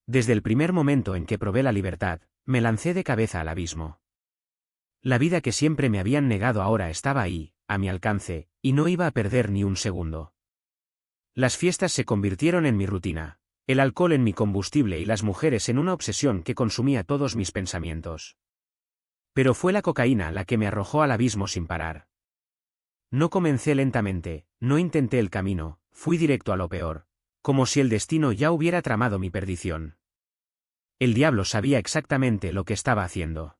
Desde el primer momento en que probé la libertad, me lancé de cabeza al abismo. La vida que siempre me habían negado ahora estaba ahí, a mi alcance, y no iba a perder ni un segundo. Las fiestas se convirtieron en mi rutina, el alcohol en mi combustible y las mujeres en una obsesión que consumía todos mis pensamientos. Pero fue la cocaína la que me arrojó al abismo sin parar. No comencé lentamente, no intenté el camino, fui directo a lo peor, como si el destino ya hubiera tramado mi perdición. El diablo sabía exactamente lo que estaba haciendo.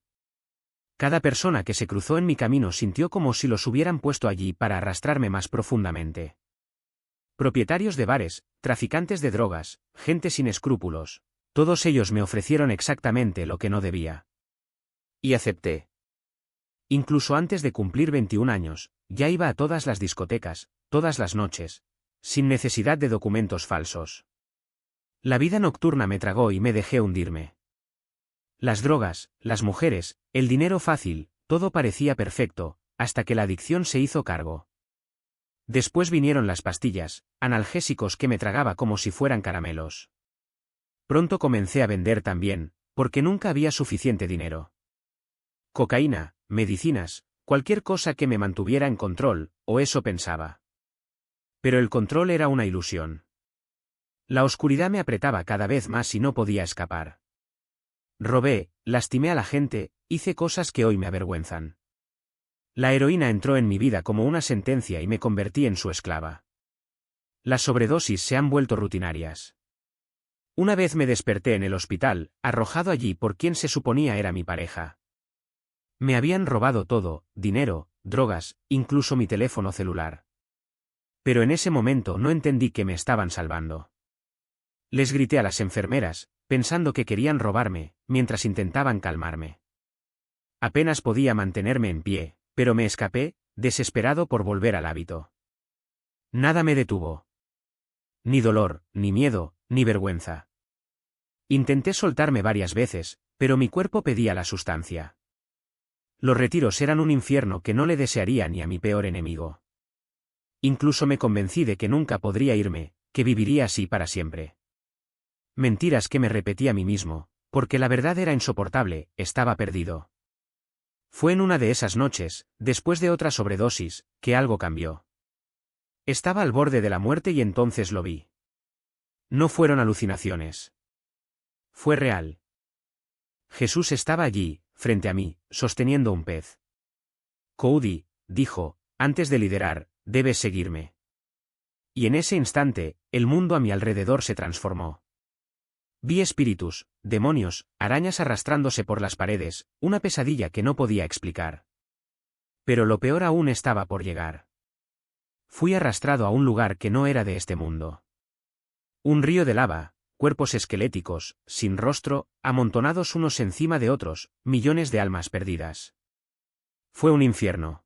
Cada persona que se cruzó en mi camino sintió como si los hubieran puesto allí para arrastrarme más profundamente. Propietarios de bares, traficantes de drogas, gente sin escrúpulos, todos ellos me ofrecieron exactamente lo que no debía. Y acepté. Incluso antes de cumplir 21 años, ya iba a todas las discotecas, todas las noches, sin necesidad de documentos falsos. La vida nocturna me tragó y me dejé hundirme. Las drogas, las mujeres, el dinero fácil, todo parecía perfecto, hasta que la adicción se hizo cargo. Después vinieron las pastillas, analgésicos que me tragaba como si fueran caramelos. Pronto comencé a vender también, porque nunca había suficiente dinero. Cocaína, medicinas, cualquier cosa que me mantuviera en control, o eso pensaba. Pero el control era una ilusión. La oscuridad me apretaba cada vez más y no podía escapar. Robé, lastimé a la gente, hice cosas que hoy me avergüenzan. La heroína entró en mi vida como una sentencia y me convertí en su esclava. Las sobredosis se han vuelto rutinarias. Una vez me desperté en el hospital, arrojado allí por quien se suponía era mi pareja. Me habían robado todo, dinero, drogas, incluso mi teléfono celular. Pero en ese momento no entendí que me estaban salvando. Les grité a las enfermeras, pensando que querían robarme, mientras intentaban calmarme. Apenas podía mantenerme en pie, pero me escapé, desesperado por volver al hábito. Nada me detuvo. Ni dolor, ni miedo, ni vergüenza. Intenté soltarme varias veces, pero mi cuerpo pedía la sustancia. Los retiros eran un infierno que no le desearía ni a mi peor enemigo. Incluso me convencí de que nunca podría irme, que viviría así para siempre. Mentiras que me repetí a mí mismo, porque la verdad era insoportable, estaba perdido. Fue en una de esas noches, después de otra sobredosis, que algo cambió. Estaba al borde de la muerte y entonces lo vi. No fueron alucinaciones. Fue real. Jesús estaba allí, frente a mí, sosteniendo un pez. Cody, dijo, antes de liderar, debes seguirme. Y en ese instante, el mundo a mi alrededor se transformó. Vi espíritus, demonios, arañas arrastrándose por las paredes, una pesadilla que no podía explicar. Pero lo peor aún estaba por llegar. Fui arrastrado a un lugar que no era de este mundo. Un río de lava, cuerpos esqueléticos, sin rostro, amontonados unos encima de otros, millones de almas perdidas. Fue un infierno.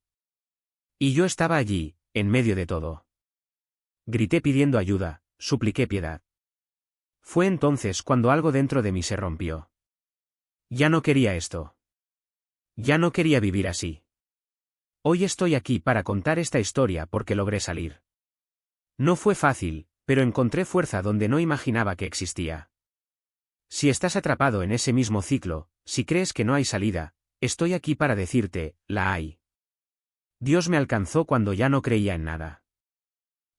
Y yo estaba allí, en medio de todo. Grité pidiendo ayuda, supliqué piedad. Fue entonces cuando algo dentro de mí se rompió. Ya no quería esto. Ya no quería vivir así. Hoy estoy aquí para contar esta historia porque logré salir. No fue fácil, pero encontré fuerza donde no imaginaba que existía. Si estás atrapado en ese mismo ciclo, si crees que no hay salida, estoy aquí para decirte, la hay. Dios me alcanzó cuando ya no creía en nada.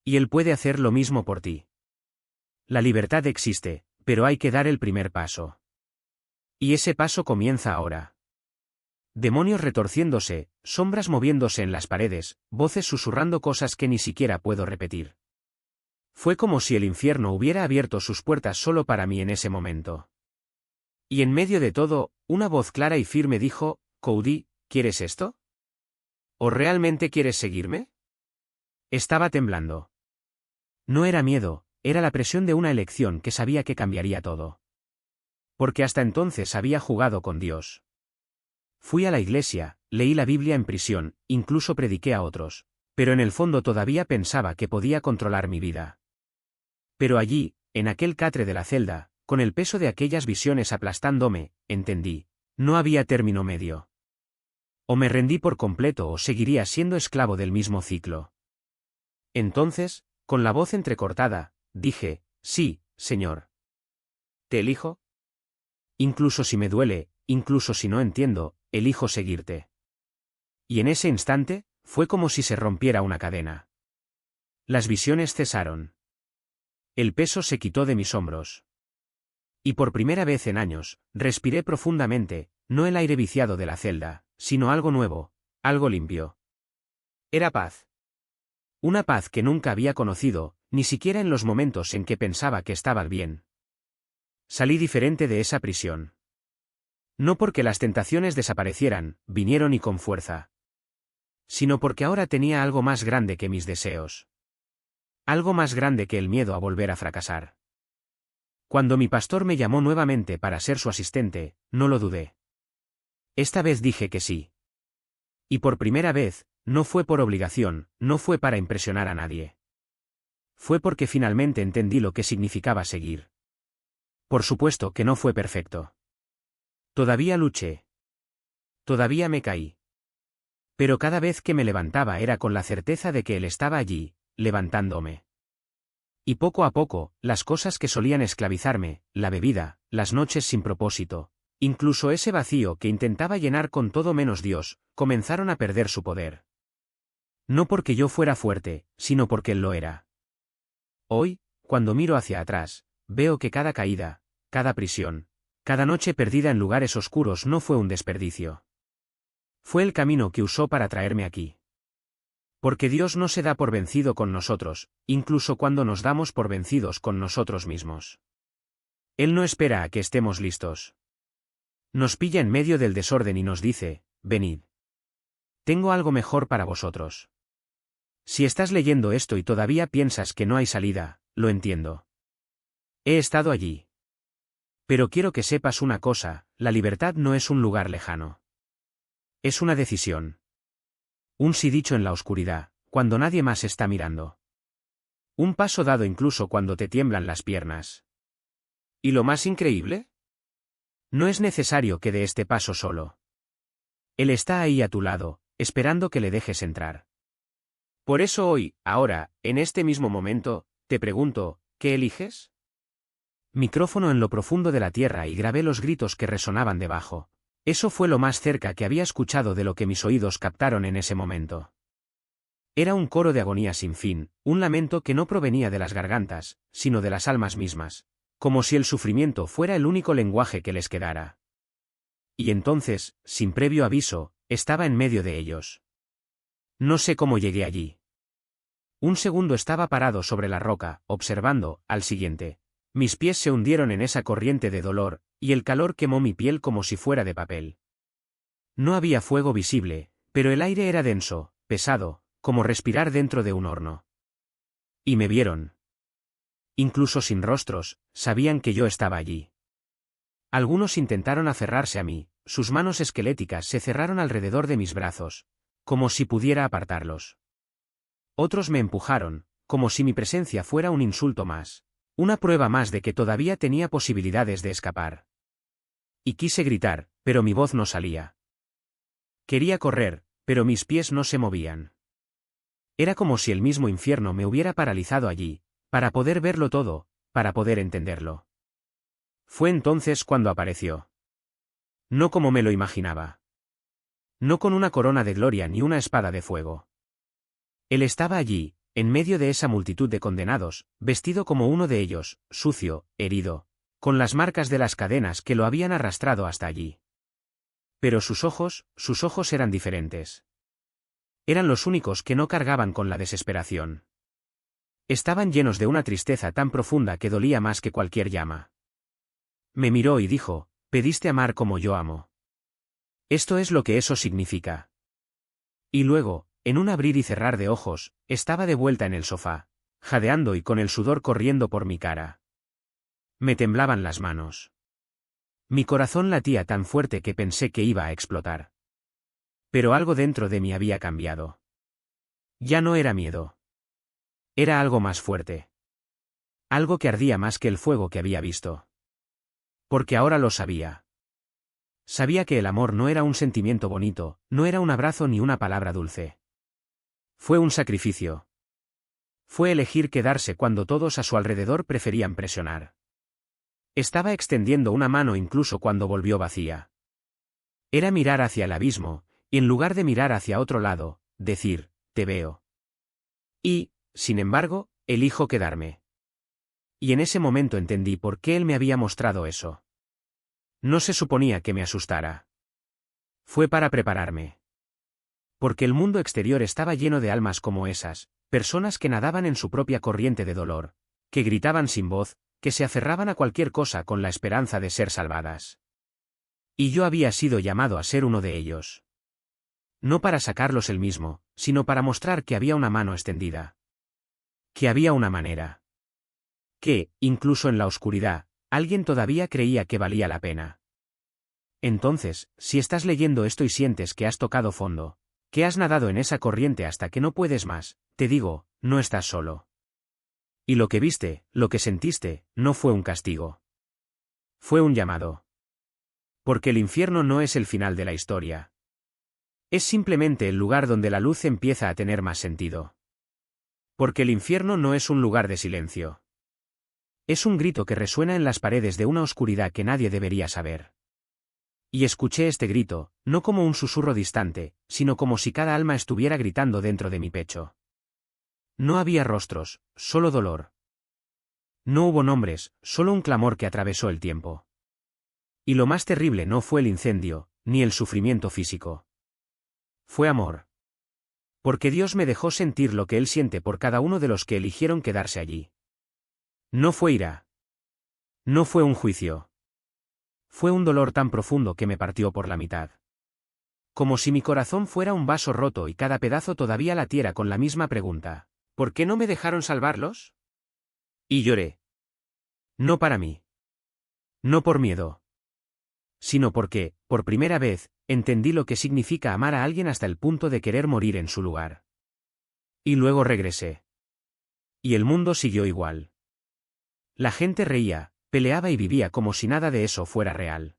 Y Él puede hacer lo mismo por ti. La libertad existe, pero hay que dar el primer paso. Y ese paso comienza ahora. Demonios retorciéndose, sombras moviéndose en las paredes, voces susurrando cosas que ni siquiera puedo repetir. Fue como si el infierno hubiera abierto sus puertas solo para mí en ese momento. Y en medio de todo, una voz clara y firme dijo, Cody, ¿quieres esto? ¿O realmente quieres seguirme? Estaba temblando. No era miedo, era la presión de una elección que sabía que cambiaría todo. Porque hasta entonces había jugado con Dios. Fui a la iglesia, leí la Biblia en prisión, incluso prediqué a otros, pero en el fondo todavía pensaba que podía controlar mi vida. Pero allí, en aquel catre de la celda, con el peso de aquellas visiones aplastándome, entendí, no había término medio. O me rendí por completo o seguiría siendo esclavo del mismo ciclo. Entonces, con la voz entrecortada, dije, sí, Señor. ¿Te elijo? Incluso si me duele, incluso si no entiendo, elijo seguirte. Y en ese instante, fue como si se rompiera una cadena. Las visiones cesaron. El peso se quitó de mis hombros. Y por primera vez en años, respiré profundamente, no el aire viciado de la celda, sino algo nuevo, algo limpio. Era paz. Una paz que nunca había conocido, ni siquiera en los momentos en que pensaba que estaba bien. Salí diferente de esa prisión. No porque las tentaciones desaparecieran, vinieron y con fuerza. Sino porque ahora tenía algo más grande que mis deseos. Algo más grande que el miedo a volver a fracasar. Cuando mi pastor me llamó nuevamente para ser su asistente, no lo dudé. Esta vez dije que sí. Y por primera vez, no fue por obligación, no fue para impresionar a nadie. Fue porque finalmente entendí lo que significaba seguir. Por supuesto que no fue perfecto. Todavía luché. Todavía me caí. Pero cada vez que me levantaba era con la certeza de que él estaba allí, levantándome. Y poco a poco, las cosas que solían esclavizarme, la bebida, las noches sin propósito, incluso ese vacío que intentaba llenar con todo menos Dios, comenzaron a perder su poder. No porque yo fuera fuerte, sino porque él lo era. Hoy, cuando miro hacia atrás, veo que cada caída, cada prisión, cada noche perdida en lugares oscuros no fue un desperdicio. Fue el camino que usó para traerme aquí. Porque Dios no se da por vencido con nosotros, incluso cuando nos damos por vencidos con nosotros mismos. Él no espera a que estemos listos. Nos pilla en medio del desorden y nos dice, venid. Tengo algo mejor para vosotros. Si estás leyendo esto y todavía piensas que no hay salida, lo entiendo. He estado allí. Pero quiero que sepas una cosa, la libertad no es un lugar lejano. Es una decisión. Un sí dicho en la oscuridad, cuando nadie más está mirando. Un paso dado incluso cuando te tiemblan las piernas. ¿Y lo más increíble? No es necesario que dé este paso solo. Él está ahí a tu lado, esperando que le dejes entrar. Por eso hoy, ahora, en este mismo momento, te pregunto, ¿qué eliges? Micrófono en lo profundo de la tierra y grabé los gritos que resonaban debajo. Eso fue lo más cerca que había escuchado de lo que mis oídos captaron en ese momento. Era un coro de agonía sin fin, un lamento que no provenía de las gargantas, sino de las almas mismas, como si el sufrimiento fuera el único lenguaje que les quedara. Y entonces, sin previo aviso, estaba en medio de ellos. No sé cómo llegué allí. Un segundo estaba parado sobre la roca, observando, al siguiente. Mis pies se hundieron en esa corriente de dolor, y el calor quemó mi piel como si fuera de papel. No había fuego visible, pero el aire era denso, pesado, como respirar dentro de un horno. Y me vieron. Incluso sin rostros, sabían que yo estaba allí. Algunos intentaron aferrarse a mí, sus manos esqueléticas se cerraron alrededor de mis brazos, como si pudiera apartarlos. Otros me empujaron, como si mi presencia fuera un insulto más. Una prueba más de que todavía tenía posibilidades de escapar. Y quise gritar, pero mi voz no salía. Quería correr, pero mis pies no se movían. Era como si el mismo infierno me hubiera paralizado allí, para poder verlo todo, para poder entenderlo. Fue entonces cuando apareció. No como me lo imaginaba. No con una corona de gloria ni una espada de fuego. Él estaba allí, en medio de esa multitud de condenados, vestido como uno de ellos, sucio, herido, con las marcas de las cadenas que lo habían arrastrado hasta allí. Pero sus ojos eran diferentes. Eran los únicos que no cargaban con la desesperación. Estaban llenos de una tristeza tan profunda que dolía más que cualquier llama. Me miró y dijo, pediste amar como yo amo. Esto es lo que eso significa. Y luego, en un abrir y cerrar de ojos, estaba de vuelta en el sofá, jadeando y con el sudor corriendo por mi cara. Me temblaban las manos. Mi corazón latía tan fuerte que pensé que iba a explotar. Pero algo dentro de mí había cambiado. Ya no era miedo. Era algo más fuerte. Algo que ardía más que el fuego que había visto. Porque ahora lo sabía. Sabía que el amor no era un sentimiento bonito, no era un abrazo ni una palabra dulce. Fue un sacrificio. Fue elegir quedarse cuando todos a su alrededor preferían presionar. Estaba extendiendo una mano incluso cuando volvió vacía. Era mirar hacia el abismo, y en lugar de mirar hacia otro lado, decir, te veo. Y, sin embargo, elijo quedarme. Y en ese momento entendí por qué él me había mostrado eso. No se suponía que me asustara. Fue para prepararme. Porque el mundo exterior estaba lleno de almas como esas, personas que nadaban en su propia corriente de dolor, que gritaban sin voz, que se aferraban a cualquier cosa con la esperanza de ser salvadas. Y yo había sido llamado a ser uno de ellos. No para sacarlos él mismo, sino para mostrar que había una mano extendida. Que había una manera. Que, incluso en la oscuridad, alguien todavía creía que valía la pena. Entonces, si estás leyendo esto y sientes que has tocado fondo, que has nadado en esa corriente hasta que no puedes más, te digo, no estás solo. Y lo que viste, lo que sentiste, no fue un castigo. Fue un llamado. Porque el infierno no es el final de la historia. Es simplemente el lugar donde la luz empieza a tener más sentido. Porque el infierno no es un lugar de silencio. Es un grito que resuena en las paredes de una oscuridad que nadie debería saber. Y escuché este grito, no como un susurro distante, sino como si cada alma estuviera gritando dentro de mi pecho. No había rostros, solo dolor. No hubo nombres, solo un clamor que atravesó el tiempo. Y lo más terrible no fue el incendio, ni el sufrimiento físico. Fue amor. Porque Dios me dejó sentir lo que Él siente por cada uno de los que eligieron quedarse allí. No fue ira. No fue un juicio. Fue un dolor tan profundo que me partió por la mitad. Como si mi corazón fuera un vaso roto y cada pedazo todavía latiera con la misma pregunta: ¿por qué no me dejaron salvarlos? Y lloré. No para mí. No por miedo. Sino porque, por primera vez, entendí lo que significa amar a alguien hasta el punto de querer morir en su lugar. Y luego regresé. Y el mundo siguió igual. La gente reía, peleaba y vivía como si nada de eso fuera real.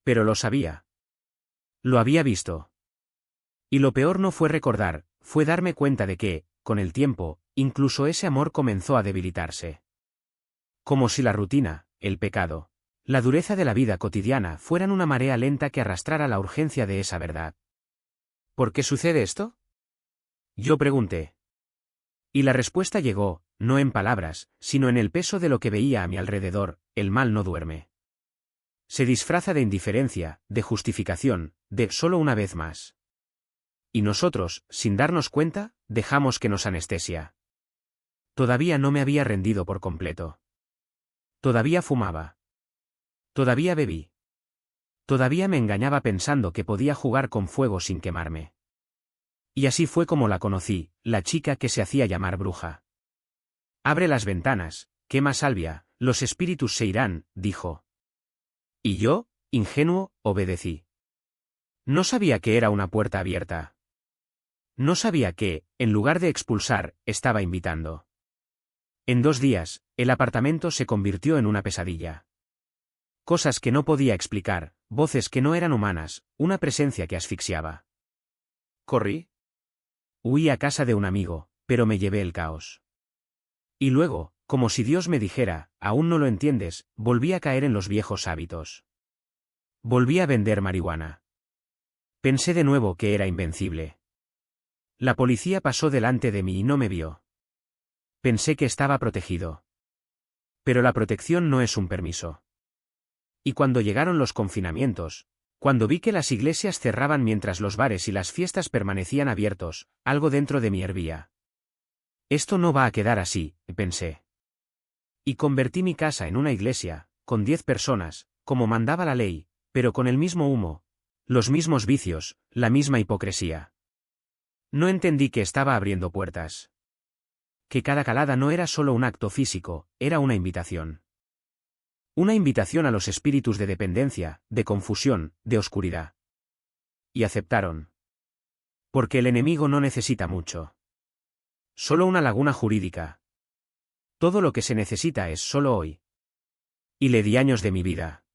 Pero lo sabía. Lo había visto. Y lo peor no fue recordar, fue darme cuenta de que, con el tiempo, incluso ese amor comenzó a debilitarse. Como si la rutina, el pecado, la dureza de la vida cotidiana fueran una marea lenta que arrastrara la urgencia de esa verdad. ¿Por qué sucede esto? Yo pregunté. Y la respuesta llegó, no en palabras, sino en el peso de lo que veía a mi alrededor: el mal no duerme. Se disfraza de indiferencia, de justificación, de solo una vez más. Y nosotros, sin darnos cuenta, dejamos que nos anestesia. Todavía no me había rendido por completo. Todavía fumaba. Todavía bebí. Todavía me engañaba pensando que podía jugar con fuego sin quemarme. Y así fue como la conocí, la chica que se hacía llamar bruja. Abre las ventanas, quema salvia, los espíritus se irán, dijo. Y yo, ingenuo, obedecí. No sabía que era una puerta abierta. No sabía que, en lugar de expulsar, estaba invitando. En 2 días, el apartamento se convirtió en una pesadilla. Cosas que no podía explicar, voces que no eran humanas, una presencia que asfixiaba. Corrí. Huí a casa de un amigo, pero me llevé el caos. Y luego, como si Dios me dijera, aún no lo entiendes, volví a caer en los viejos hábitos. Volví a vender marihuana. Pensé de nuevo que era invencible. La policía pasó delante de mí y no me vio. Pensé que estaba protegido. Pero la protección no es un permiso. Y cuando llegaron los confinamientos, cuando vi que las iglesias cerraban mientras los bares y las fiestas permanecían abiertos, algo dentro de mí hervía. Esto no va a quedar así, pensé. Y convertí mi casa en una iglesia, con 10 personas, como mandaba la ley, pero con el mismo humo, los mismos vicios, la misma hipocresía. No entendí que estaba abriendo puertas. Que cada calada no era solo un acto físico, era una invitación. Una invitación a los espíritus de dependencia, de confusión, de oscuridad. Y aceptaron. Porque el enemigo no necesita mucho. Solo una laguna jurídica. Todo lo que se necesita es solo hoy. Y le di años de mi vida.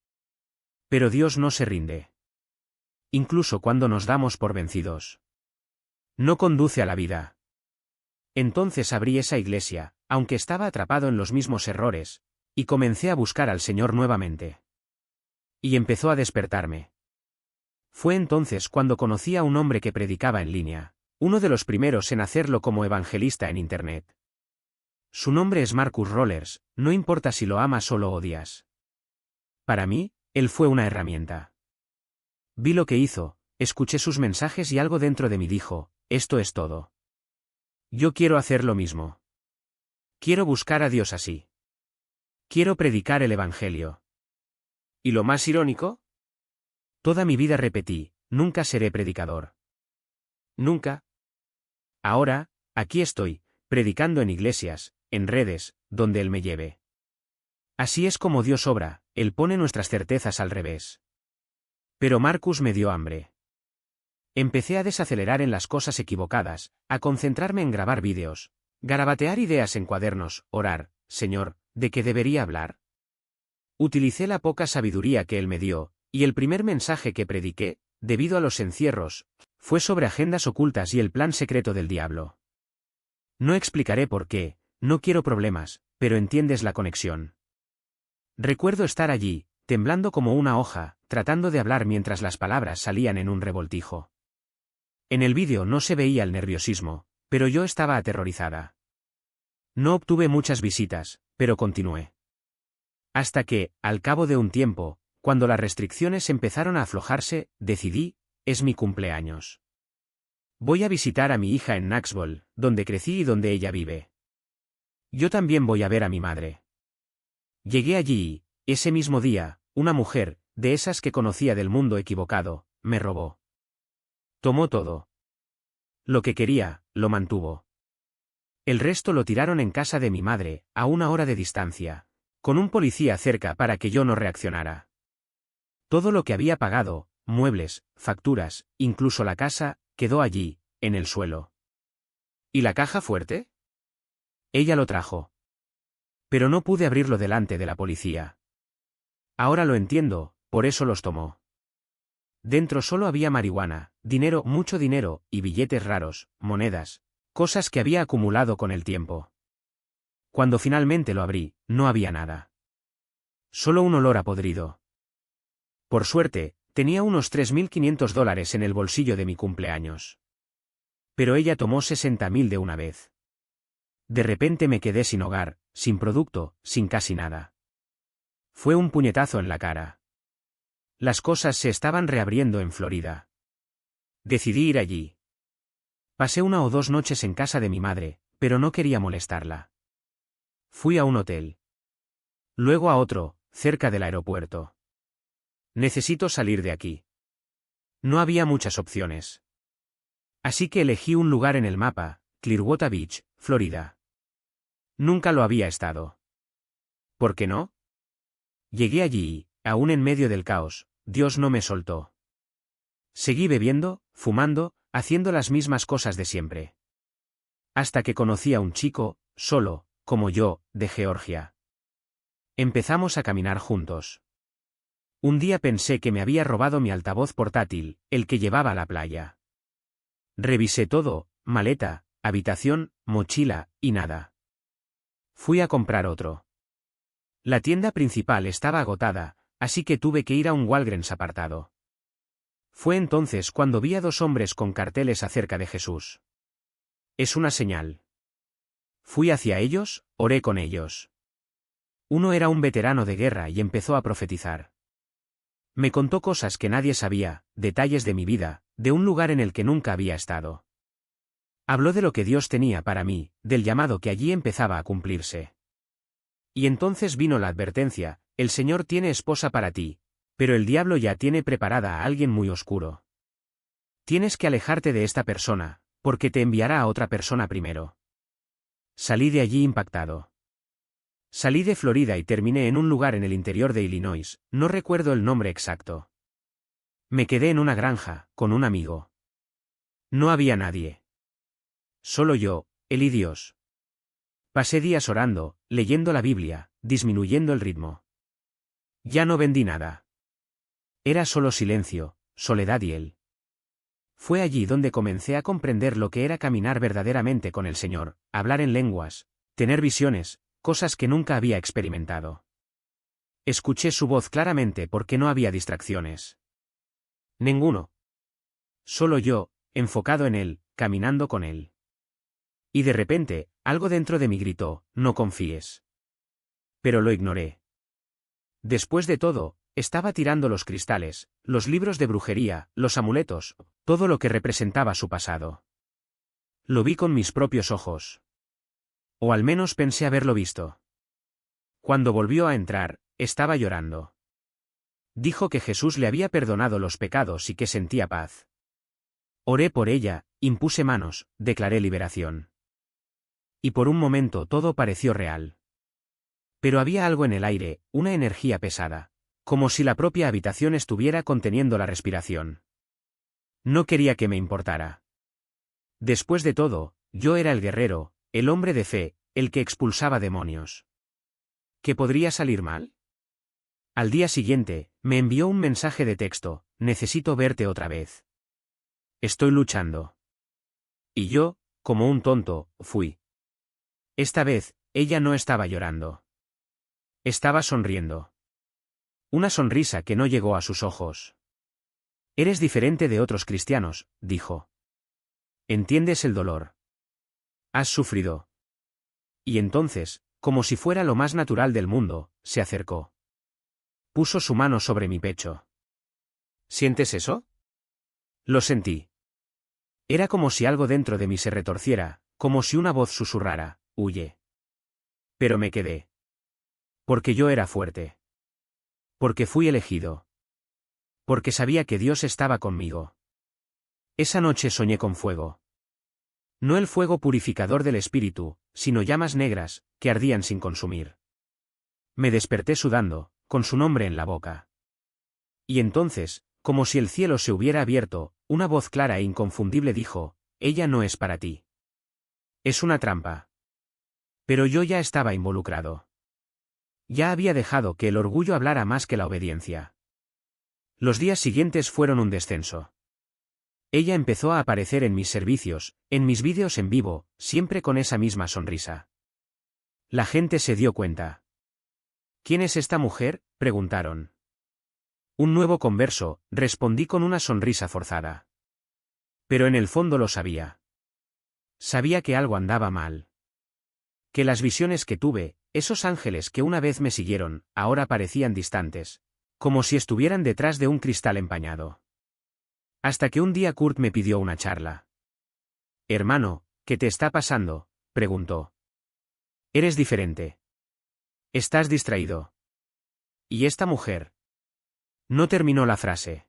Pero Dios no se rinde. Incluso cuando nos damos por vencidos. No conduce a la vida. Entonces abrí esa iglesia, aunque estaba atrapado en los mismos errores, y comencé a buscar al Señor nuevamente. Y empezó a despertarme. Fue entonces cuando conocí a un hombre que predicaba en línea, uno de los primeros en hacerlo como evangelista en Internet. Su nombre es Marcus Rollers, no importa si lo amas o lo odias. Para mí, él fue una herramienta. Vi lo que hizo, escuché sus mensajes y algo dentro de mí dijo, esto es todo. Yo quiero hacer lo mismo. Quiero buscar a Dios así. Quiero predicar el Evangelio. ¿Y lo más irónico? Toda mi vida repetí, nunca seré predicador. Nunca. Ahora, aquí estoy, predicando en iglesias, en redes, donde Él me lleve. Así es como Dios obra, Él pone nuestras certezas al revés. Pero Marcus me dio hambre. Empecé a desacelerar en las cosas equivocadas, a concentrarme en grabar vídeos, garabatear ideas en cuadernos, orar, Señor, ¿de qué debería hablar? Utilicé la poca sabiduría que Él me dio, y el primer mensaje que prediqué, debido a los encierros, fue sobre agendas ocultas y el plan secreto del diablo. No explicaré por qué, no quiero problemas, pero entiendes la conexión. Recuerdo estar allí, temblando como una hoja, tratando de hablar mientras las palabras salían en un revoltijo. En el vídeo no se veía el nerviosismo, pero yo estaba aterrorizada. No obtuve muchas visitas, pero continué. Hasta que, al cabo de un tiempo, cuando las restricciones empezaron a aflojarse, decidí, es mi cumpleaños. Voy a visitar a mi hija en Knoxville, donde crecí y donde ella vive. Yo también voy a ver a mi madre. Llegué allí y, ese mismo día, una mujer, de esas que conocía del mundo equivocado, me robó. Tomó todo. Lo que quería, lo mantuvo. El resto lo tiraron en casa de mi madre, a una hora de distancia, con un policía cerca para que yo no reaccionara. Todo lo que había pagado, muebles, facturas, incluso la casa, quedó allí, en el suelo. ¿Y la caja fuerte? Ella lo trajo. Pero no pude abrirlo delante de la policía. Ahora lo entiendo, por eso los tomó. Dentro solo había marihuana, dinero, mucho dinero, y billetes raros, monedas, cosas que había acumulado con el tiempo. Cuando finalmente lo abrí, no había nada. Solo un olor a podrido. Por suerte, tenía unos $3.500 en el bolsillo de mi cumpleaños. Pero ella tomó 60.000 de una vez. De repente me quedé sin hogar, sin producto, sin casi nada. Fue un puñetazo en la cara. Las cosas se estaban reabriendo en Florida. Decidí ir allí. Pasé 1 o 2 noches en casa de mi madre, pero no quería molestarla. Fui a un hotel. Luego a otro, cerca del aeropuerto. Necesito salir de aquí. No había muchas opciones. Así que elegí un lugar en el mapa, Clearwater Beach, Florida. Nunca lo había estado. ¿Por qué no? Llegué allí y, aún en medio del caos, Dios no me soltó. Seguí bebiendo, fumando, haciendo las mismas cosas de siempre. Hasta que conocí a un chico, solo, como yo, de Georgia. Empezamos a caminar juntos. Un día pensé que me había robado mi altavoz portátil, el que llevaba a la playa. Revisé todo, maleta, habitación, mochila, y nada. Fui a comprar otro. La tienda principal estaba agotada, así que tuve que ir a un Walgreens apartado. Fue entonces cuando vi a 2 hombres con carteles acerca de Jesús. Es una señal. Fui hacia ellos, oré con ellos. Uno era un veterano de guerra y empezó a profetizar. Me contó cosas que nadie sabía, detalles de mi vida, de un lugar en el que nunca había estado. Habló de lo que Dios tenía para mí, del llamado que allí empezaba a cumplirse. Y entonces vino la advertencia, el Señor tiene esposa para ti, pero el diablo ya tiene preparada a alguien muy oscuro. Tienes que alejarte de esta persona, porque te enviará a otra persona primero. Salí de allí impactado. Salí de Florida y terminé en un lugar en el interior de Illinois, no recuerdo el nombre exacto. Me quedé en una granja, con un amigo. No había nadie. Solo yo, él y Dios. Pasé días orando, leyendo la Biblia, disminuyendo el ritmo. Ya no vendí nada. Era solo silencio, soledad y él. Fue allí donde comencé a comprender lo que era caminar verdaderamente con el Señor, hablar en lenguas, tener visiones, cosas que nunca había experimentado. Escuché su voz claramente porque no había distracciones. Ninguno. Solo yo, enfocado en él, caminando con él. Y de repente, algo dentro de mí gritó, no confíes. Pero lo ignoré. Después de todo, estaba tirando los cristales, los libros de brujería, los amuletos, todo lo que representaba su pasado. Lo vi con mis propios ojos. O al menos pensé haberlo visto. Cuando volvió a entrar, estaba llorando. Dijo que Jesús le había perdonado los pecados y que sentía paz. Oré por ella, impuse manos, declaré liberación. Y por un momento todo pareció real. Pero había algo en el aire, una energía pesada, como si la propia habitación estuviera conteniendo la respiración. No quería que me importara. Después de todo, yo era el guerrero, el hombre de fe, el que expulsaba demonios. ¿Qué podría salir mal? Al día siguiente, me envió un mensaje de texto, necesito verte otra vez. Estoy luchando. Y yo, como un tonto, fui. Esta vez, ella no estaba llorando. Estaba sonriendo. Una sonrisa que no llegó a sus ojos. Eres diferente de otros cristianos, dijo. Entiendes el dolor. Has sufrido. Y entonces, como si fuera lo más natural del mundo, se acercó. Puso su mano sobre mi pecho. ¿Sientes eso? Lo sentí. Era como si algo dentro de mí se retorciera, como si una voz susurrara, huye. Pero me quedé. Porque yo era fuerte. Porque fui elegido. Porque sabía que Dios estaba conmigo. Esa noche soñé con fuego. No el fuego purificador del espíritu, sino llamas negras, que ardían sin consumir. Me desperté sudando, con su nombre en la boca. Y entonces, como si el cielo se hubiera abierto, una voz clara e inconfundible dijo, ella no es para ti. Es una trampa. Pero yo ya estaba involucrado. Ya había dejado que el orgullo hablara más que la obediencia. Los días siguientes fueron un descenso. Ella empezó a aparecer en mis servicios, en mis vídeos en vivo, siempre con esa misma sonrisa. La gente se dio cuenta. ¿Quién es esta mujer?, preguntaron. Un nuevo converso, respondí con una sonrisa forzada. Pero en el fondo lo sabía. Sabía que algo andaba mal. Que las visiones que tuve, esos ángeles que una vez me siguieron, ahora parecían distantes, como si estuvieran detrás de un cristal empañado. Hasta que un día Kurt me pidió una charla. Hermano, ¿qué te está pasando?, preguntó. Eres diferente. Estás distraído. ¿Y esta mujer? No terminó la frase.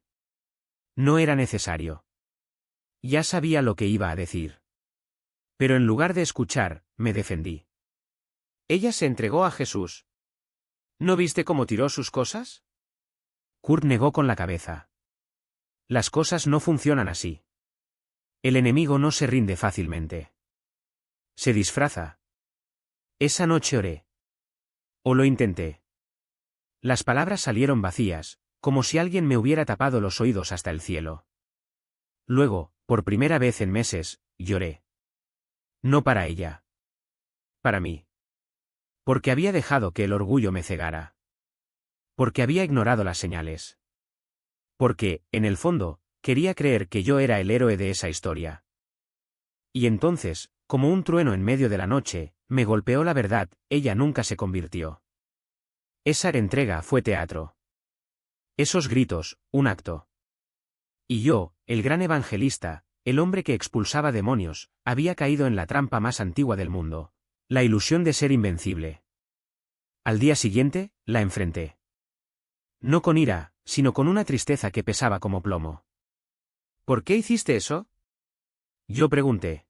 No era necesario. Ya sabía lo que iba a decir. Pero en lugar de escuchar, me defendí. Ella se entregó a Jesús. ¿No viste cómo tiró sus cosas? Kurt negó con la cabeza. Las cosas no funcionan así. El enemigo no se rinde fácilmente. Se disfraza. Esa noche oré. O lo intenté. Las palabras salieron vacías, como si alguien me hubiera tapado los oídos hasta el cielo. Luego, por primera vez en meses, lloré. No para ella. Para mí. Porque había dejado que el orgullo me cegara. Porque había ignorado las señales. Porque, en el fondo, quería creer que yo era el héroe de esa historia. Y entonces, como un trueno en medio de la noche, me golpeó la verdad, ella nunca se convirtió. Esa entrega fue teatro. Esos gritos, un acto. Y yo, el gran evangelista, el hombre que expulsaba demonios, había caído en la trampa más antigua del mundo, la ilusión de ser invencible. Al día siguiente, la enfrenté. No con ira, sino con una tristeza que pesaba como plomo. ¿Por qué hiciste eso?, yo pregunté.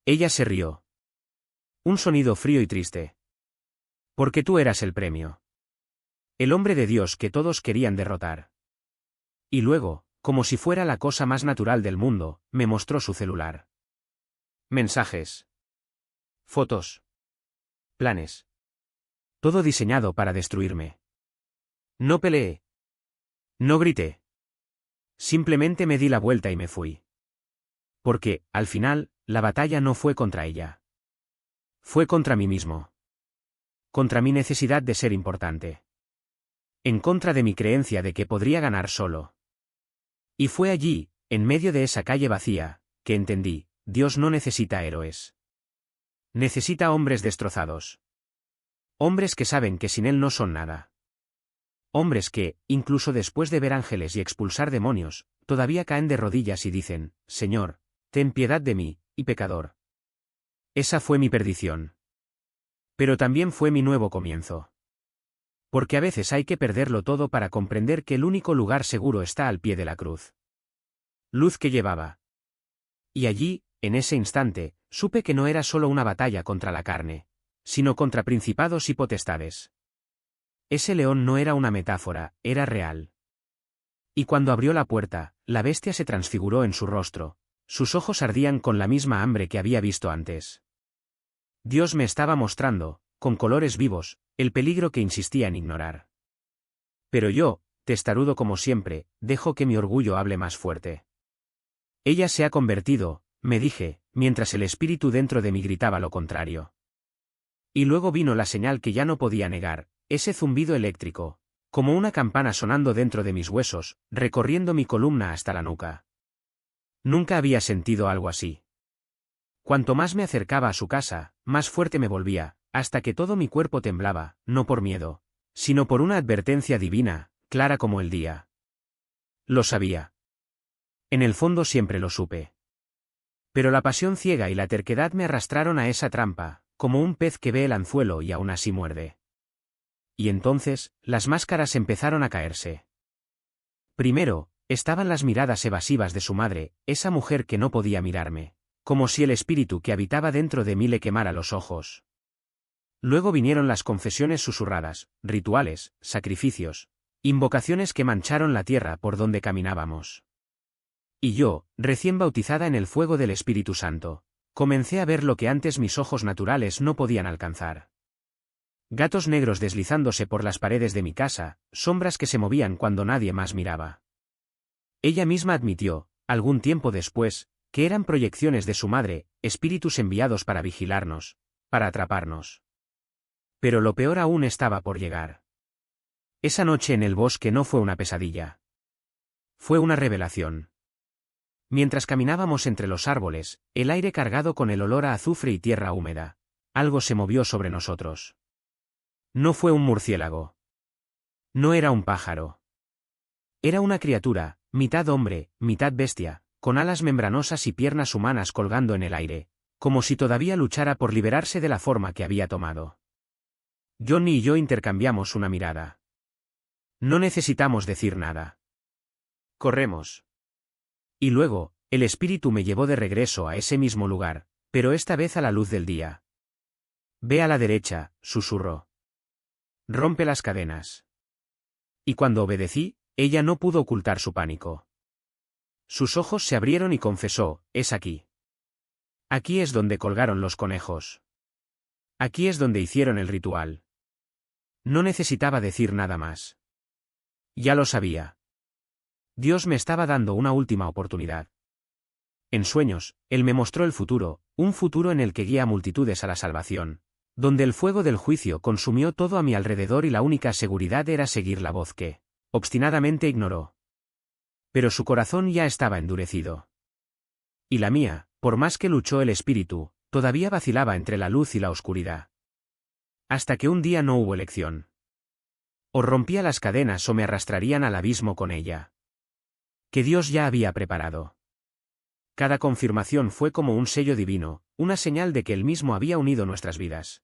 Ella se rió. Un sonido frío y triste. Porque tú eras el premio. El hombre de Dios que todos querían derrotar. Y luego, como si fuera la cosa más natural del mundo, me mostró su celular. Mensajes. Fotos. Planes. Todo diseñado para destruirme. No peleé. No grité. Simplemente me di la vuelta y me fui. Porque, al final, la batalla no fue contra ella. Fue contra mí mismo. contra mi necesidad de ser importante. En contra de mi creencia de que podría ganar solo. Y fue allí, en medio de esa calle vacía, que entendí, Dios no necesita héroes. Necesita hombres destrozados. Hombres que saben que sin Él no son nada. Hombres que, incluso después de ver ángeles y expulsar demonios, todavía caen de rodillas y dicen, Señor, ten piedad de mí, y pecador. Esa fue mi perdición. Pero también fue mi nuevo comienzo. Porque a veces hay que perderlo todo para comprender que el único lugar seguro está al pie de la cruz. Luz que llevaba. Y allí, en ese instante, supe que no era solo una batalla contra la carne, sino contra principados y potestades. Ese león no era una metáfora, era real. Y cuando abrió la puerta, la bestia se transfiguró en su rostro, sus ojos ardían con la misma hambre que había visto antes. Dios me estaba mostrando, con colores vivos, el peligro que insistía en ignorar. Pero yo, testarudo como siempre, dejo que mi orgullo hable más fuerte. Ella se ha convertido, me dije, mientras el espíritu dentro de mí gritaba lo contrario. Y luego vino la señal que ya no podía negar, ese zumbido eléctrico, como una campana sonando dentro de mis huesos, recorriendo mi columna hasta la nuca. Nunca había sentido algo así. Cuanto más me acercaba a su casa, más fuerte me volvía, hasta que todo mi cuerpo temblaba, no por miedo, sino por una advertencia divina, clara como el día. Lo sabía. En el fondo siempre lo supe. Pero la pasión ciega y la terquedad me arrastraron a esa trampa, como un pez que ve el anzuelo y aún así muerde. Y entonces, las máscaras empezaron a caerse. Primero, estaban las miradas evasivas de su madre, esa mujer que no podía mirarme, como si el espíritu que habitaba dentro de mí le quemara los ojos. Luego vinieron las confesiones susurradas, rituales, sacrificios, invocaciones que mancharon la tierra por donde caminábamos. Y yo, recién bautizada en el fuego del Espíritu Santo, comencé a ver lo que antes mis ojos naturales no podían alcanzar. Gatos negros deslizándose por las paredes de mi casa, sombras que se movían cuando nadie más miraba. Ella misma admitió, algún tiempo después, que eran proyecciones de su madre, espíritus enviados para vigilarnos, para atraparnos. Pero lo peor aún estaba por llegar. Esa noche en el bosque no fue una pesadilla. Fue una revelación. Mientras caminábamos entre los árboles, el aire cargado con el olor a azufre y tierra húmeda, algo se movió sobre nosotros. No fue un murciélago. No era un pájaro. Era una criatura, mitad hombre, mitad bestia, con alas membranosas y piernas humanas colgando en el aire, como si todavía luchara por liberarse de la forma que había tomado. Johnny y yo intercambiamos una mirada. No necesitamos decir nada. Corremos. Y luego, el espíritu me llevó de regreso a ese mismo lugar, pero esta vez a la luz del día. Ve a la derecha, susurró. Rompe las cadenas. Y cuando obedecí, ella no pudo ocultar su pánico. Sus ojos se abrieron y confesó, es aquí. Aquí es donde colgaron los conejos. Aquí es donde hicieron el ritual. No necesitaba decir nada más. Ya lo sabía. Dios me estaba dando una última oportunidad. En sueños, Él me mostró el futuro, un futuro en el que guía a multitudes a la salvación, donde el fuego del juicio consumió todo a mi alrededor y la única seguridad era seguir la voz que, obstinadamente ignoró. Pero su corazón ya estaba endurecido. Y la mía, por más que luchó el espíritu, todavía vacilaba entre la luz y la oscuridad. Hasta que un día no hubo elección. O rompía las cadenas o me arrastrarían al abismo con ella. Que Dios ya había preparado. Cada confirmación fue como un sello divino, una señal de que Él mismo había unido nuestras vidas.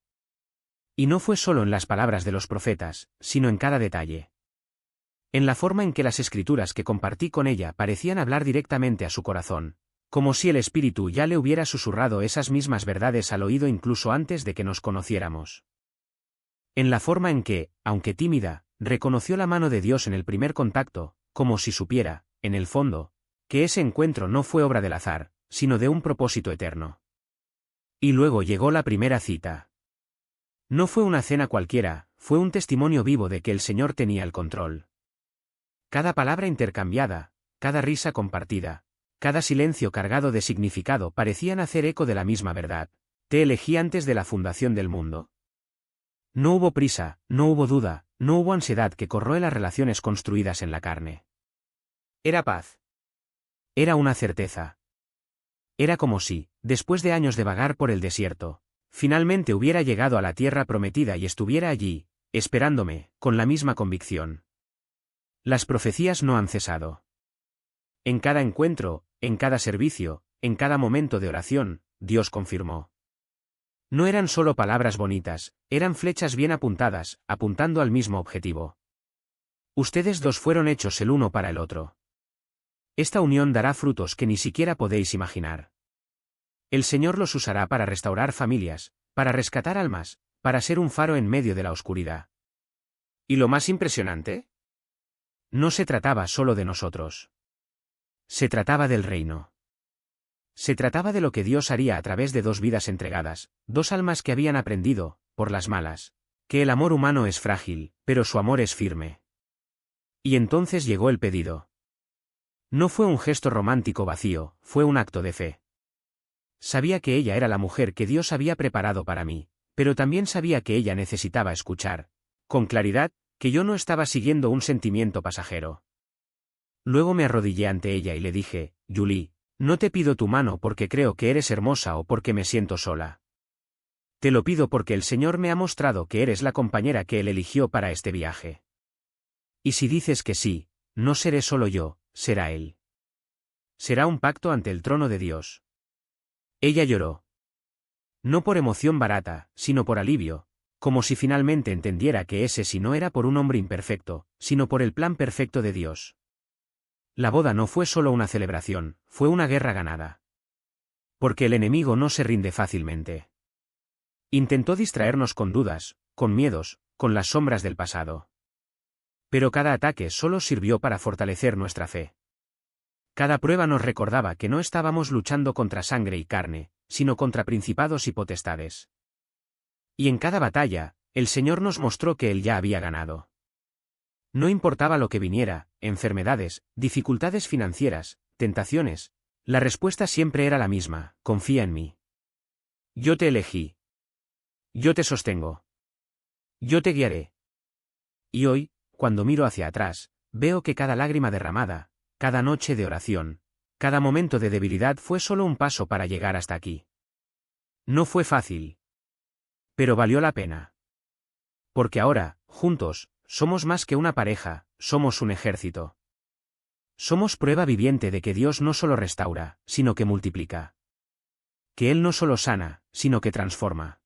Y no fue solo en las palabras de los profetas, sino en cada detalle. En la forma en que las escrituras que compartí con ella parecían hablar directamente a su corazón, como si el Espíritu ya le hubiera susurrado esas mismas verdades al oído incluso antes de que nos conociéramos. En la forma en que, aunque tímida, reconoció la mano de Dios en el primer contacto, como si supiera, en el fondo, que ese encuentro no fue obra del azar, sino de un propósito eterno. Y luego llegó la primera cita. No fue una cena cualquiera, fue un testimonio vivo de que el Señor tenía el control. Cada palabra intercambiada, cada risa compartida, cada silencio cargado de significado parecían hacer eco de la misma verdad. Te elegí antes de la fundación del mundo. No hubo prisa, no hubo duda, no hubo ansiedad que corroe las relaciones construidas en la carne. Era paz. Era una certeza. Era como si, después de años de vagar por el desierto, finalmente hubiera llegado a la tierra prometida y estuviera allí, esperándome, con la misma convicción. Las profecías no han cesado. En cada encuentro, en cada servicio, en cada momento de oración, Dios confirmó. No eran solo palabras bonitas, eran flechas bien apuntadas, apuntando al mismo objetivo. Ustedes dos fueron hechos el uno para el otro. Esta unión dará frutos que ni siquiera podéis imaginar. El Señor los usará para restaurar familias, para rescatar almas, para ser un faro en medio de la oscuridad. ¿Y lo más impresionante? No se trataba solo de nosotros. Se trataba del reino. Se trataba de lo que Dios haría a través de dos vidas entregadas, dos almas que habían aprendido, por las malas, que el amor humano es frágil, pero su amor es firme. Y entonces llegó el pedido. No fue un gesto romántico vacío, fue un acto de fe. Sabía que ella era la mujer que Dios había preparado para mí, pero también sabía que ella necesitaba escuchar, con claridad, que yo no estaba siguiendo un sentimiento pasajero. Luego me arrodillé ante ella y le dije, Julie, no te pido tu mano porque creo que eres hermosa o porque me siento sola. Te lo pido porque el Señor me ha mostrado que eres la compañera que Él eligió para este viaje. Y si dices que sí, no seré solo yo, será Él. Será un pacto ante el trono de Dios. Ella lloró. No por emoción barata, sino por alivio, como si finalmente entendiera que ese sí no era por un hombre imperfecto, sino por el plan perfecto de Dios. La boda no fue solo una celebración, fue una guerra ganada. Porque el enemigo no se rinde fácilmente. Intentó distraernos con dudas, con miedos, con las sombras del pasado. Pero cada ataque solo sirvió para fortalecer nuestra fe. Cada prueba nos recordaba que no estábamos luchando contra sangre y carne, sino contra principados y potestades. Y en cada batalla, el Señor nos mostró que Él ya había ganado. No importaba lo que viniera, enfermedades, dificultades financieras, tentaciones, la respuesta siempre era la misma, confía en mí. Yo te elegí. Yo te sostengo. Yo te guiaré. Y hoy, cuando miro hacia atrás, veo que cada lágrima derramada, cada noche de oración, cada momento de debilidad fue solo un paso para llegar hasta aquí. No fue fácil. Pero valió la pena. Porque ahora, juntos, somos más que una pareja, somos un ejército. Somos prueba viviente de que Dios no solo restaura, sino que multiplica. Que Él no solo sana, sino que transforma.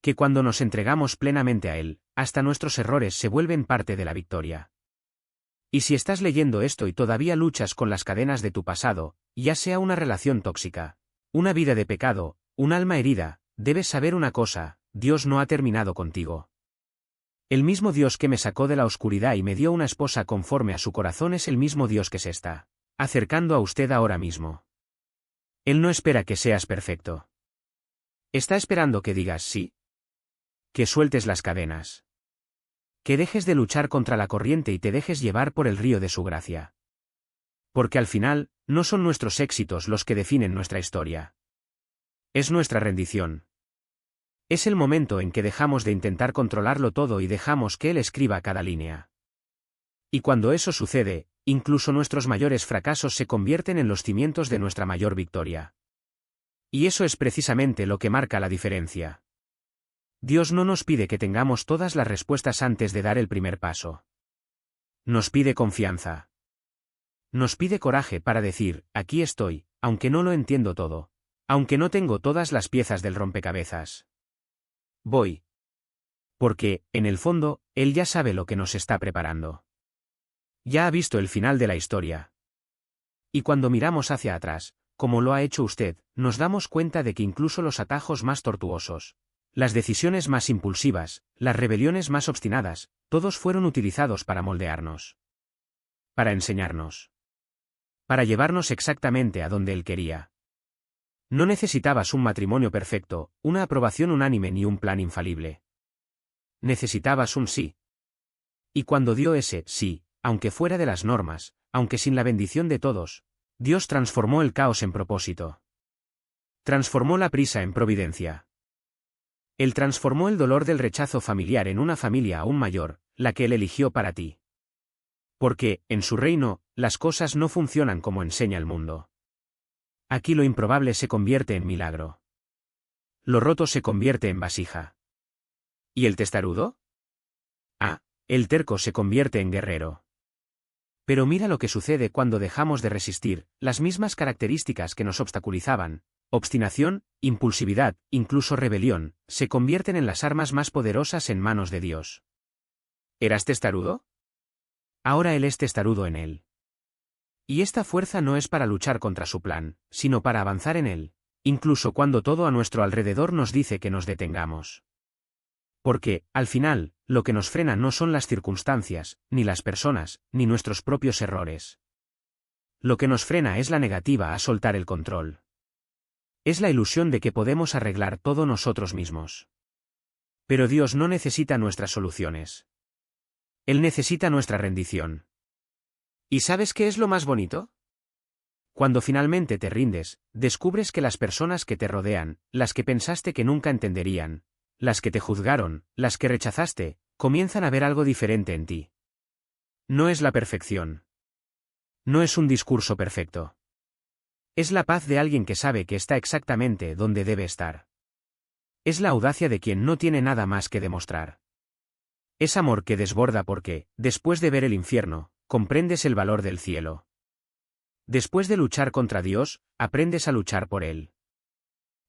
Que cuando nos entregamos plenamente a Él, hasta nuestros errores se vuelven parte de la victoria. Y si estás leyendo esto y todavía luchas con las cadenas de tu pasado, ya sea una relación tóxica, una vida de pecado, un alma herida, debes saber una cosa, Dios no ha terminado contigo. El mismo Dios que me sacó de la oscuridad y me dio una esposa conforme a su corazón es el mismo Dios que se está acercando a usted ahora mismo. Él no espera que seas perfecto. Está esperando que digas sí. Que sueltes las cadenas. Que dejes de luchar contra la corriente y te dejes llevar por el río de su gracia. Porque al final, no son nuestros éxitos los que definen nuestra historia. Es nuestra rendición. Es el momento en que dejamos de intentar controlarlo todo y dejamos que Él escriba cada línea. Y cuando eso sucede, incluso nuestros mayores fracasos se convierten en los cimientos de nuestra mayor victoria. Y eso es precisamente lo que marca la diferencia. Dios no nos pide que tengamos todas las respuestas antes de dar el primer paso. Nos pide confianza. Nos pide coraje para decir, aquí estoy, aunque no lo entiendo todo. Aunque no tengo todas las piezas del rompecabezas. Voy. Porque, en el fondo, Él ya sabe lo que nos está preparando. Ya ha visto el final de la historia. Y cuando miramos hacia atrás, como lo ha hecho usted, nos damos cuenta de que incluso los atajos más tortuosos, las decisiones más impulsivas, las rebeliones más obstinadas, todos fueron utilizados para moldearnos. Para enseñarnos. Para llevarnos exactamente a donde Él quería. No necesitabas un matrimonio perfecto, una aprobación unánime ni un plan infalible. Necesitabas un sí. Y cuando dio ese sí, aunque fuera de las normas, aunque sin la bendición de todos, Dios transformó el caos en propósito. Transformó la prisa en providencia. Él transformó el dolor del rechazo familiar en una familia aún mayor, la que Él eligió para ti. Porque, en su reino, las cosas no funcionan como enseña el mundo. Aquí lo improbable se convierte en milagro. Lo roto se convierte en vasija. ¿Y el testarudo? Ah, el terco se convierte en guerrero. Pero mira lo que sucede cuando dejamos de resistir, las mismas características que nos obstaculizaban, obstinación, impulsividad, incluso rebelión, se convierten en las armas más poderosas en manos de Dios. ¿Eras testarudo? Ahora Él es testarudo en Él. Y esta fuerza no es para luchar contra su plan, sino para avanzar en Él, incluso cuando todo a nuestro alrededor nos dice que nos detengamos. Porque, al final, lo que nos frena no son las circunstancias, ni las personas, ni nuestros propios errores. Lo que nos frena es la negativa a soltar el control. Es la ilusión de que podemos arreglar todo nosotros mismos. Pero Dios no necesita nuestras soluciones. Él necesita nuestra rendición. ¿Y sabes qué es lo más bonito? Cuando finalmente te rindes, descubres que las personas que te rodean, las que pensaste que nunca entenderían, las que te juzgaron, las que rechazaste, comienzan a ver algo diferente en ti. No es la perfección. No es un discurso perfecto. Es la paz de alguien que sabe que está exactamente donde debe estar. Es la audacia de quien no tiene nada más que demostrar. Es amor que desborda porque, después de ver el infierno, comprendes el valor del cielo. Después de luchar contra Dios, aprendes a luchar por Él.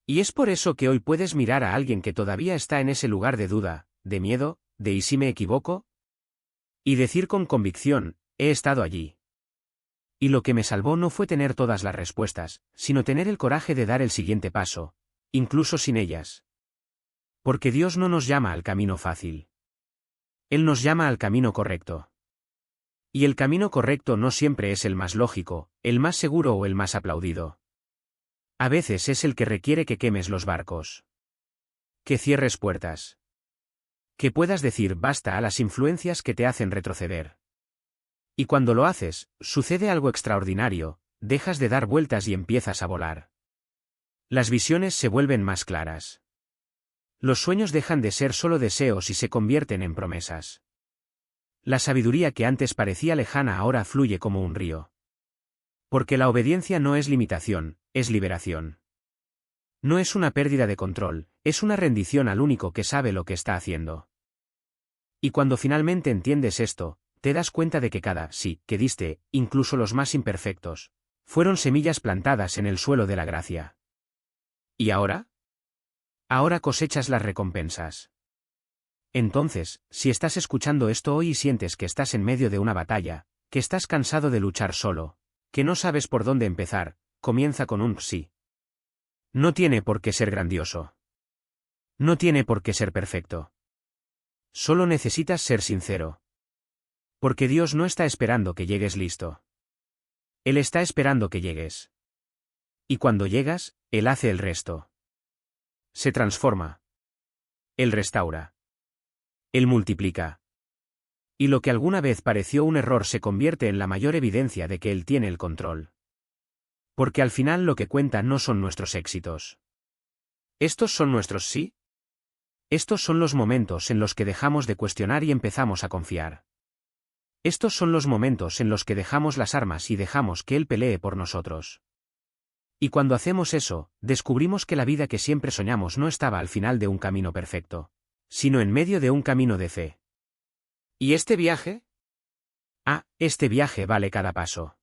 Y es por eso que hoy puedes mirar a alguien que todavía está en ese lugar de duda, de miedo, de ¿y si me equivoco? Y decir con convicción, he estado allí. Y lo que me salvó no fue tener todas las respuestas, sino tener el coraje de dar el siguiente paso, incluso sin ellas. Porque Dios no nos llama al camino fácil. Él nos llama al camino correcto. Y el camino correcto no siempre es el más lógico, el más seguro o el más aplaudido. A veces es el que requiere que quemes los barcos. Que cierres puertas. Que puedas decir basta a las influencias que te hacen retroceder. Y cuando lo haces, sucede algo extraordinario, dejas de dar vueltas y empiezas a volar. Las visiones se vuelven más claras. Los sueños dejan de ser solo deseos y se convierten en promesas. La sabiduría que antes parecía lejana ahora fluye como un río. Porque la obediencia no es limitación, es liberación. No es una pérdida de control, es una rendición al único que sabe lo que está haciendo. Y cuando finalmente entiendes esto, te das cuenta de que cada sí que diste, incluso los más imperfectos, fueron semillas plantadas en el suelo de la gracia. ¿Y ahora? Ahora cosechas las recompensas. Entonces, si estás escuchando esto hoy y sientes que estás en medio de una batalla, que estás cansado de luchar solo, que no sabes por dónde empezar, comienza con un sí. No tiene por qué ser grandioso. No tiene por qué ser perfecto. Solo necesitas ser sincero. Porque Dios no está esperando que llegues listo. Él está esperando que llegues. Y cuando llegas, Él hace el resto. Se transforma. Él restaura. Él multiplica. Y lo que alguna vez pareció un error se convierte en la mayor evidencia de que Él tiene el control. Porque al final lo que cuenta no son nuestros éxitos. ¿Estos son nuestros sí? Estos son los momentos en los que dejamos de cuestionar y empezamos a confiar. Estos son los momentos en los que dejamos las armas y dejamos que Él pelee por nosotros. Y cuando hacemos eso, descubrimos que la vida que siempre soñamos no estaba al final de un camino perfecto, sino en medio de un camino de fe. ¿Y este viaje? Ah, este viaje vale cada paso.